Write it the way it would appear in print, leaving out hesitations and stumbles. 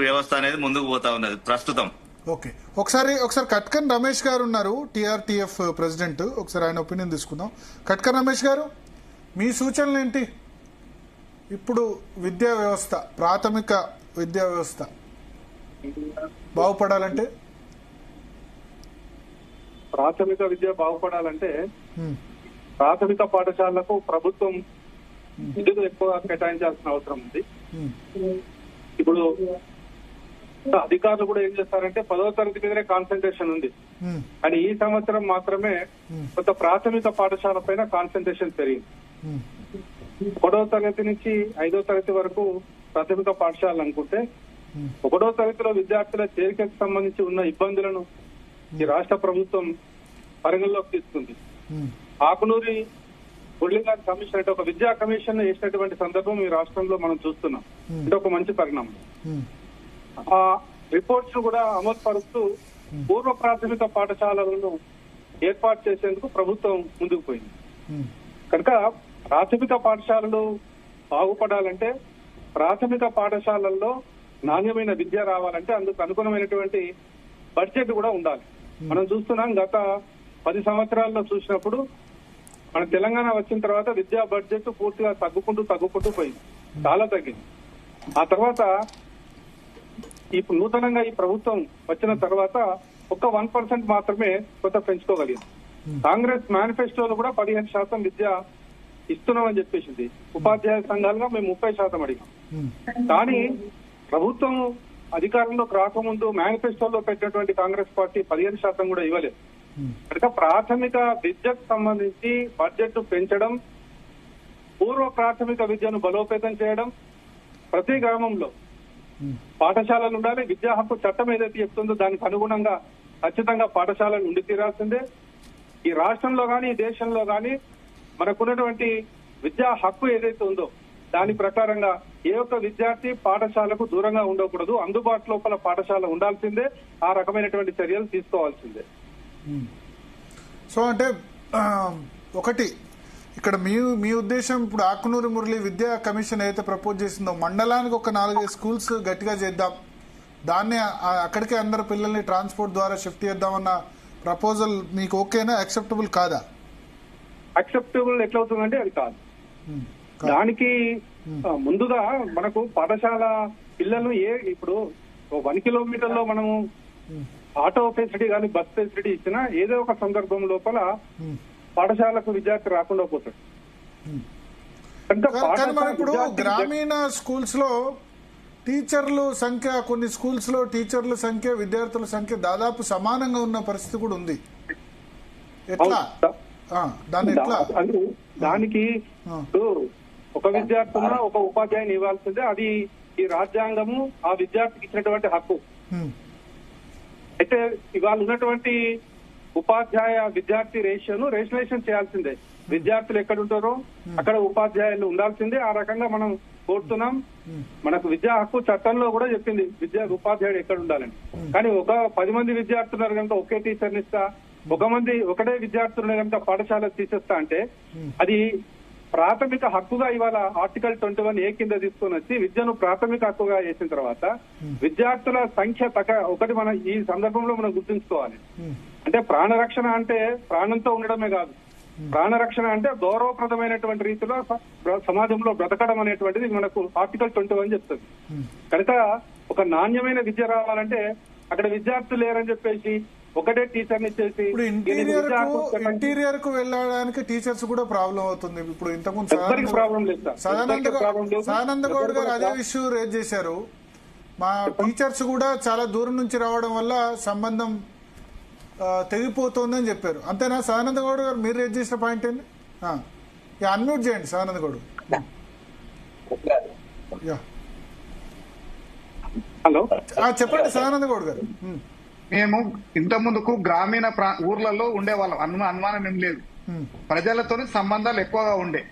వ్యవస్థ అనేది ముందుకు పోతా ఉన్నది ప్రస్తుతం. ఓకే, ఒకసారి కట్కన్ రమేష్ గారు ఉన్నారు, టీఆర్టీఎఫ్ ప్రెసిడెంట్. ఒకసారి ఆయన ఒపీనియన్ తీసుకుందాం. కట్కన్ రమేష్ గారు, మీ సూచనలు ఏంటి? ఇప్పుడు విద్యా వ్యవస్థ, ప్రాథమిక విద్యా వ్యవస్థ బాగుపడాలంటే, ప్రాథమిక విద్య బాగుపడాలంటే ప్రాథమిక పాఠశాలకు ప్రభుత్వం నిధులు ఎక్కువ కేటాయించాల్సిన అవసరం ఉంది. ఇప్పుడు అధికారులు కూడా ఏం చేస్తారంటే 10వ తరగతి మీదనే కాన్సన్ట్రేషన్ ఉంది, కానీ ఈ సంవత్సరం మాత్రమే కొంత ప్రాథమిక పాఠశాల పైన కాన్సన్ట్రేషన్ పెరిగింది. 1వ తరగతి నుంచి 5వ తరగతి వరకు ప్రాథమిక పాఠశాలలు అనుకుంటే 1వ తరగతిలో విద్యార్థుల చేరికకు సంబంధించి ఉన్న ఇబ్బందులను ఈ రాష్ట్ర ప్రభుత్వం పరిగణలోకి తీసుకుంది. ఆకునూరి మురళీగారి కమిషన్ అంటే ఒక విద్యా కమిషన్ వేసినటువంటి సందర్భం ఈ రాష్ట్రంలో మనం చూస్తున్నాం. అంటే ఒక మంచి పరిణామం. ఆ రిపోర్ట్స్ కూడా అమలు పరుస్తూ పూర్వ ప్రాథమిక పాఠశాలలను ఏర్పాటు చేసేందుకు ప్రభుత్వం ముందుకు పోయింది. కనుక ప్రాథమిక పాఠశాలలు బాగుపడాలంటే, ప్రాథమిక పాఠశాలల్లో నాణ్యమైన విద్య రావాలంటే అందుకు అనుగుణమైనటువంటి బడ్జెట్ కూడా ఉండాలి. మనం చూస్తున్నాం, గత 10 సంవత్సరాల్లో చూసినప్పుడు మన తెలంగాణ వచ్చిన తర్వాత విద్యా బడ్జెట్ పూర్తిగా తగ్గుకుంటూ పోయింది, చాలా తగ్గింది. ఆ తర్వాత ఇప్పుడు నూతనంగా ఈ ప్రభుత్వం వచ్చిన తర్వాత ఒక్క 1% మాత్రమే కొంత పెంచుకోగలిగింది. కాంగ్రెస్ మేనిఫెస్టోలో కూడా 15% విద్య ఇస్తున్నామని చెప్పేసింది. ఉపాధ్యాయ సంఘాలుగా మేము 30% అడిగాం. కానీ ప్రభుత్వం అధికారంలోకి రాకముందు మేనిఫెస్టోలో పెట్టినటువంటి కాంగ్రెస్ పార్టీ 15% కూడా ఇవ్వలేదు. కనుక ప్రాథమిక విద్యకు సంబంధించి బడ్జెట్ పెంచడం, పూర్వ ప్రాథమిక విద్యను బలోపేతం చేయడం, ప్రతి గ్రామంలో పాఠశాలలు ఉండాలి. విద్యా హక్కు చట్టం ఏదైతే చెప్తుందో దానికి అనుగుణంగా ఖచ్చితంగా పాఠశాలలు ఉండి తీరాల్సిందే. ఈ రాష్ట్రంలో కానీ ఈ దేశంలో కానీ మనకున్నటువంటి విద్యా హక్కు ఏదైతే ఉందో దాని ప్రకారంగా ఏ ఒక్క విద్యార్థి పాఠశాలకు దూరంగా ఉండకూడదు, అందుబాటులో పాఠశాల ఉండాల్సిందే. ఆ రకమైనటువంటి చర్యలు తీసుకోవాల్సిందే. సో అంటే ఒకటి ఇక్కడ మీ ఉద్దేశం, ఇప్పుడు ఆకునూరి మురళి విద్యా కమిషన్ అయితే ప్రపోజ్ చేసిందో మండలానికి ఒక 4-5 స్కూల్స్ గట్టిగా చేద్దాం, దాన్ని అక్కడికే అందరు పిల్లల్ని ట్రాన్స్పోర్ట్ ద్వారా షిఫ్ట్ చేద్దామన్న ప్రపోజల్ మీకు ఓకేనా, యాక్సెప్టబుల్ కాదా? యాక్సెప్టబుల్ ఎట్లవుతుందంటే అది కాదు. దానికి ముందుగా మనకు పాఠశాల పిల్లలు ఇప్పుడు 1 కిలోమీటర్ లో మనము ఆటో ఫెసిలిటీ కానీ బస్ ఫెసిలిటీ ఇచ్చినా ఏదో ఒక సందర్భం లోపల పాఠశాలకు విద్యార్థి రాకుండా పోతాడు. ఇప్పుడు గ్రామీణ స్కూల్స్ లో టీచర్ల సంఖ్య, కొన్ని స్కూల్స్ లో టీచర్ల సంఖ్య విద్యార్థుల సంఖ్య దాదాపు సమానంగా ఉన్న పరిస్థితి కూడా ఉంది. ఎట్లా దానికి ఒక విద్యార్థి ఉన్న ఒక ఉపాధ్యాయుని ఇవ్వాల్సిందే. అది ఈ రాజ్యాంగము ఆ విద్యార్థికి ఇచ్చినటువంటి హక్కు. అయితే ఇవాళ ఉన్నటువంటి ఉపాధ్యాయ విద్యార్థి రేషియోను రేషనలైజేషన్ చేయాల్సిందే. విద్యార్థులు ఎక్కడ ఉంటారో అక్కడ ఉపాధ్యాయులు ఉండాల్సిందే. ఆ రకంగా మనం కోరుతున్నాం. మనకు విద్యా హక్కు చట్టంలో కూడా చెప్పింది ఉపాధ్యాయుడు ఎక్కడ ఉండాలని. కానీ ఒక 10 మంది విద్యార్థులు కనుక ఒకే టీచర్ని ఇస్తా, ఒకటే విద్యార్థులను కనుక పాఠశాల తీసేస్తా అంటే అది ప్రాథమిక హక్కుగా ఇవాళ ఆర్టికల్ 21A కింద తీసుకొని వచ్చి విద్యను ప్రాథమిక హక్కుగా చేసిన తర్వాత విద్యార్థుల సంఖ్య ఒకటి మనం ఈ సందర్భంలో మనం గుర్తుంచుకోవాలి. అంటే ప్రాణరక్షణ అంటే ప్రాణంతో ఉండడమే కాదు, ప్రాణరక్షణ అంటే గౌరవప్రదమైనటువంటి రీతిలో సమాజంలో బ్రతకడం అనేటువంటిది మనకు ఆర్టికల్ 21 చెప్తుంది. కనుక ఒక నాణ్యమైన విద్య రావాలంటే అక్కడ విద్యార్థులు లేరని చెప్పేసి ఒకటే టీచర్ ఇచ్చేసి ఇంటీరియర్ కు వెళ్ళడానికి టీచర్స్ కూడా ప్రాబ్లం అవుతుంది. ఇప్పుడు ఇంతకుముందు సదానంద గౌడ్ గారు అదే ఇష్యూ రేజ్ చేశారు. మా టీచర్స్ కూడా చాలా దూరం నుంచి రావడం వల్ల సంబంధం తెగిపోతుందని చెప్పారు. అంతేనా సదానంద గౌడ్ గారు, మీరు రేజ్ చేసిన పాయింట్ ఏంటి? అన్మ్యూట్ చేయండి సదానంద గౌడ్. హలో, చెప్పండి సదానంద గౌడ్ గారు. మేము ఇంత ముందుకు గ్రామీణ ఊర్లలో ఉండేవాళ్ళం, అనుమానం ఏం లేదు. ప్రజలతో సంబంధాలు ఎక్కువగా ఉండే.